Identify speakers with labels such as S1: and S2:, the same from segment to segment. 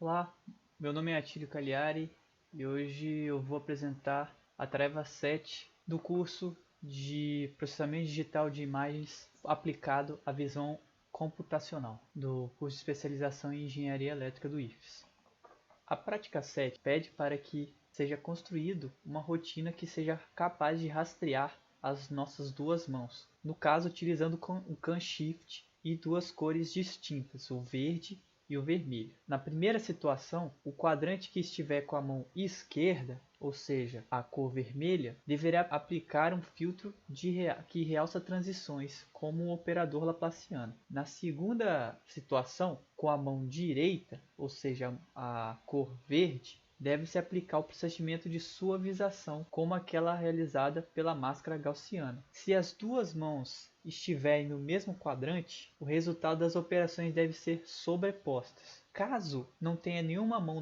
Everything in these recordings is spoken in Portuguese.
S1: Olá, meu nome é Atílio Cagliari e hoje eu vou apresentar a tarefa 7 do curso de Processamento Digital de Imagens aplicado à visão computacional do curso de especialização em Engenharia Elétrica do IFES. A prática 7 pede para que seja construído uma rotina que seja capaz de rastrear as nossas duas mãos, no caso utilizando o CAN Shift e duas cores distintas, o verde e o vermelho. Na primeira situação, o quadrante que estiver com a mão esquerda, ou seja, a cor vermelha, deverá aplicar um filtro que realça transições, como um operador laplaciano. Na segunda situação, com a mão direita, ou seja, a cor verde, deve-se aplicar o procedimento de suavização, como aquela realizada pela máscara gaussiana. Se as duas mãos estiverem no mesmo quadrante, o resultado das operações deve ser sobrepostas. Caso não tenha nenhuma mão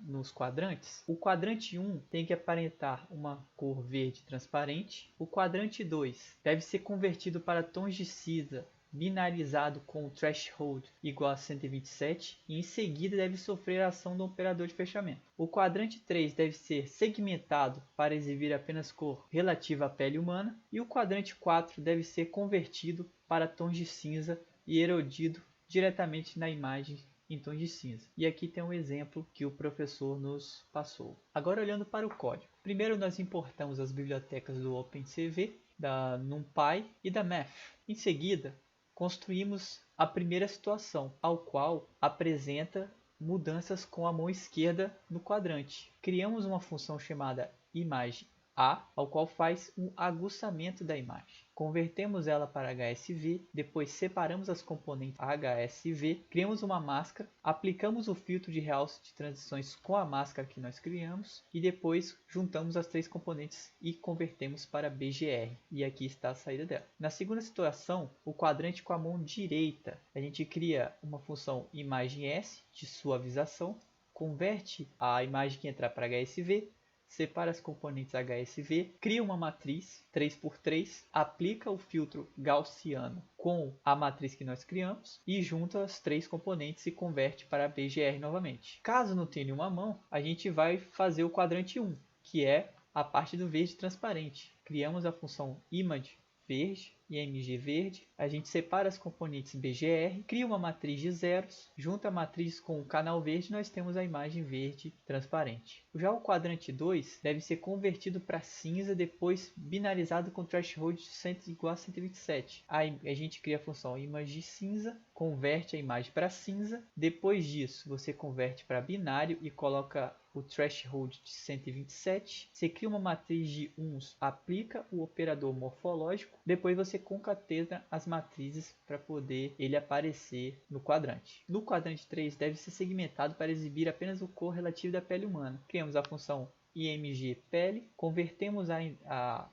S1: nos quadrantes, o quadrante 1 tem que aparentar uma cor verde transparente, o quadrante 2 deve ser convertido para tons de cinza binarizado com o threshold igual a 127 e em seguida deve sofrer a ação do operador de fechamento. O quadrante 3 deve ser segmentado para exibir apenas cor relativa à pele humana e o quadrante 4 deve ser convertido para tons de cinza e erodido diretamente na imagem em tons de cinza. E aqui tem um exemplo que o professor nos passou. Agora olhando para o código. Primeiro nós importamos as bibliotecas do OpenCV, da NumPy e da Math. Em seguida, construímos a primeira situação, ao qual apresenta mudanças com a mão esquerda no quadrante. Criamos uma função chamada imagem A, ao qual faz um aguçamento da imagem. Convertemos ela para HSV, depois separamos as componentes HSV, criamos uma máscara, aplicamos o filtro de realce de transições com a máscara que nós criamos e depois juntamos as três componentes e convertemos para BGR. E aqui está a saída dela. Na segunda situação, o quadrante com a mão direita, a gente cria uma função imagem S de suavização, converte a imagem que entrar para HSV, separa as componentes HSV, cria uma matriz 3x3, aplica o filtro gaussiano com a matriz que nós criamos e junta as três componentes e converte para BGR novamente. Caso não tenha nenhuma mão, a gente vai fazer o quadrante 1, que é a parte do verde transparente. Criamos a função image verde e img verde, a gente separa as componentes BGR, cria uma matriz de zeros, junta a matriz com o canal verde, nós temos a imagem verde transparente. Já o quadrante 2 deve ser convertido para cinza, depois binarizado com threshold igual a 127. Aí a gente cria a função image cinza, converte a imagem para cinza, depois disso você converte para binário e coloca o threshold de 127, você cria uma matriz de uns, aplica o operador morfológico, depois você concatena as matrizes para poder ele aparecer no quadrante. No quadrante 3 deve ser segmentado para exibir apenas o cor relativo da pele humana. Criamos a função img pele, convertemos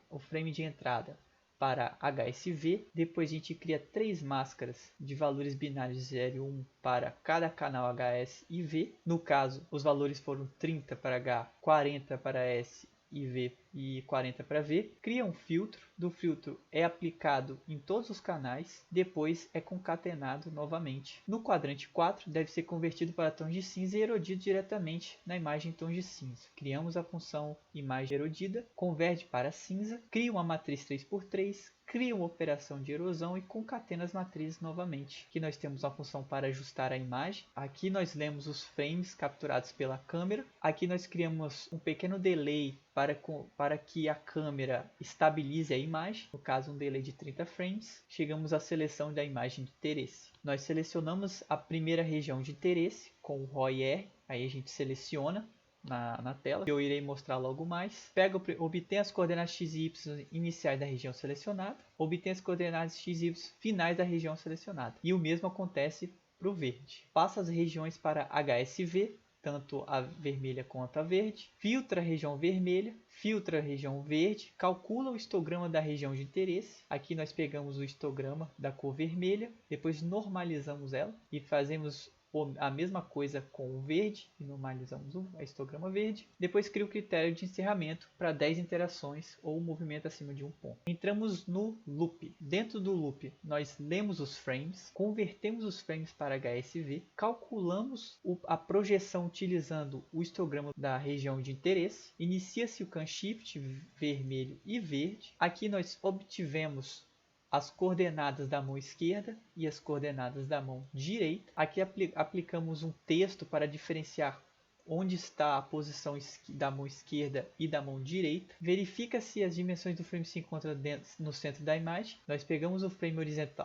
S1: o frame de entrada para HSV, depois a gente cria três máscaras de valores binários 0 e 1 para cada canal HS e V. No caso, os valores foram 30 para H, 40 para S e V e 40 para V. Cria um filtro, do filtro é aplicado em todos os canais, depois é concatenado novamente. No quadrante 4 deve ser convertido para tons de cinza e erodido diretamente na imagem em tons de cinza. Criamos a função imagem erodida, converte para cinza, cria uma matriz 3x3, cria uma operação de erosão e concatena as matrizes novamente. Aqui nós temos uma função para ajustar a imagem. Aqui nós lemos os frames capturados pela câmera. Aqui nós criamos um pequeno delay para que a câmera estabilize a imagem, no caso um delay de 30 frames. Chegamos à seleção da imagem de interesse. Nós selecionamos a primeira região de interesse com o ROI-R, aí a gente seleciona na tela, que eu irei mostrar logo mais. Obtém as coordenadas x e y iniciais da região selecionada, obtém as coordenadas x e y finais da região selecionada. E o mesmo acontece para o verde. Passa as regiões para HSV, tanto a vermelha quanto a verde, filtra a região vermelha, filtra a região verde, calcula o histograma da região de interesse. Aqui nós pegamos o histograma da cor vermelha, depois normalizamos ela e fazemos a mesma coisa com o verde e normalizamos o histograma verde. Depois crio o critério de encerramento para 10 interações ou movimento acima de um ponto. Entramos no loop. Dentro do loop nós lemos os frames, convertemos os frames para HSV, calculamos a projeção utilizando o histograma da região de interesse, inicia-se o CAN-SHIFT vermelho e verde. Aqui nós obtivemos as coordenadas da mão esquerda e as coordenadas da mão direita. Aqui aplicamos um texto para diferenciar onde está a posição da mão esquerda e da mão direita. Verifica se as dimensões do frame se encontram no centro da imagem. Nós pegamos o frame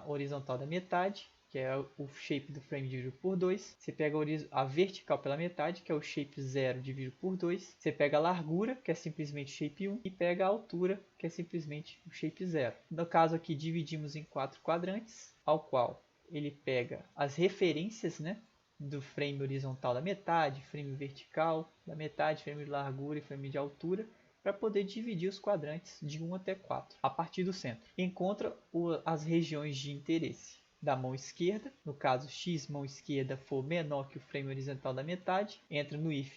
S1: horizontal da metade, que é o shape do frame dividido por 2. Você pega a vertical pela metade, que é o shape 0 dividido por 2. Você pega a largura, que é simplesmente shape 1. E pega a altura, que é simplesmente o shape 0. No caso aqui, dividimos em 4 quadrantes, ao qual ele pega as referências, né, do frame horizontal da metade, frame vertical da metade, frame de largura e frame de altura, para poder dividir os quadrantes de 1 até 4, a partir do centro. Encontra as regiões de interesse da mão esquerda, no caso x mão esquerda for menor que o frame horizontal da metade, entra no if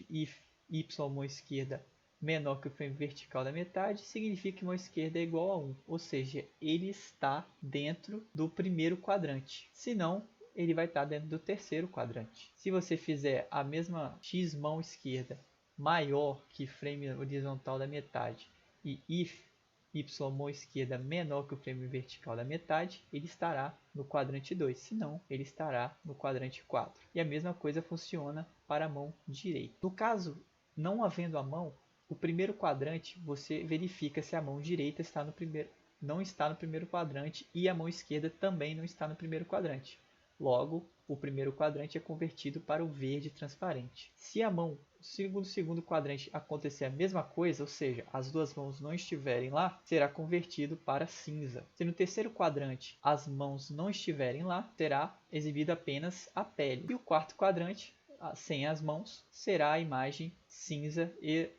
S1: y mão esquerda menor que o frame vertical da metade, significa que mão esquerda é igual a 1, ou seja, ele está dentro do primeiro quadrante, senão ele vai estar dentro do terceiro quadrante. Se você fizer a mesma x mão esquerda maior que frame horizontal da metade e if y mão esquerda menor que o frame vertical da metade, ele estará no quadrante 2, senão ele estará no quadrante 4. E a mesma coisa funciona para a mão direita. No caso, não havendo a mão, o primeiro quadrante você verifica se a mão direita não está no primeiro quadrante e a mão esquerda também não está no primeiro quadrante. Logo, o primeiro quadrante é convertido para o verde transparente. Se a mão, segundo quadrante, acontecer a mesma coisa, ou seja, as duas mãos não estiverem lá, será convertido para cinza. Se no terceiro quadrante as mãos não estiverem lá, será exibido apenas a pele. E o quarto quadrante, sem as mãos, será a imagem cinza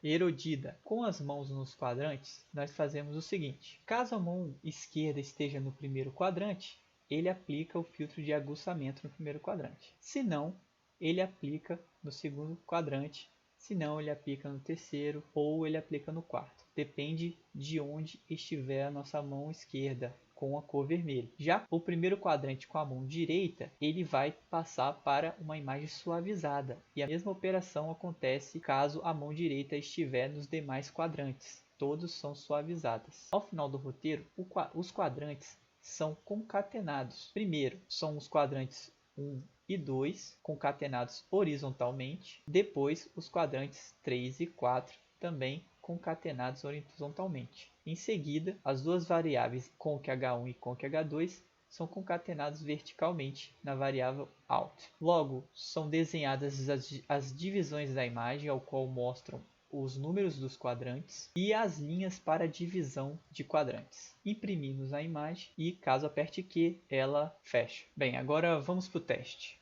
S1: erodida. Com as mãos nos quadrantes, nós fazemos o seguinte: caso a mão esquerda esteja no primeiro quadrante, ele aplica o filtro de aguçamento no primeiro quadrante. Se não, ele aplica no segundo quadrante. Se não, ele aplica no terceiro ou ele aplica no quarto. Depende de onde estiver a nossa mão esquerda com a cor vermelha. Já o primeiro quadrante com a mão direita, ele vai passar para uma imagem suavizada. E a mesma operação acontece caso a mão direita estiver nos demais quadrantes. Todos são suavizados. Ao final do roteiro, os quadrantes são concatenados. Primeiro são os quadrantes 1 e 2 concatenados horizontalmente. Depois os quadrantes 3 e 4 também concatenados horizontalmente. Em seguida, as duas variáveis conc_H1 e conc_H2 são concatenados verticalmente na variável out. Logo, são desenhadas as divisões da imagem, ao qual mostram os números dos quadrantes e as linhas para divisão de quadrantes. Imprimimos a imagem e, caso aperte Q, ela fecha. Bem, agora vamos para o teste.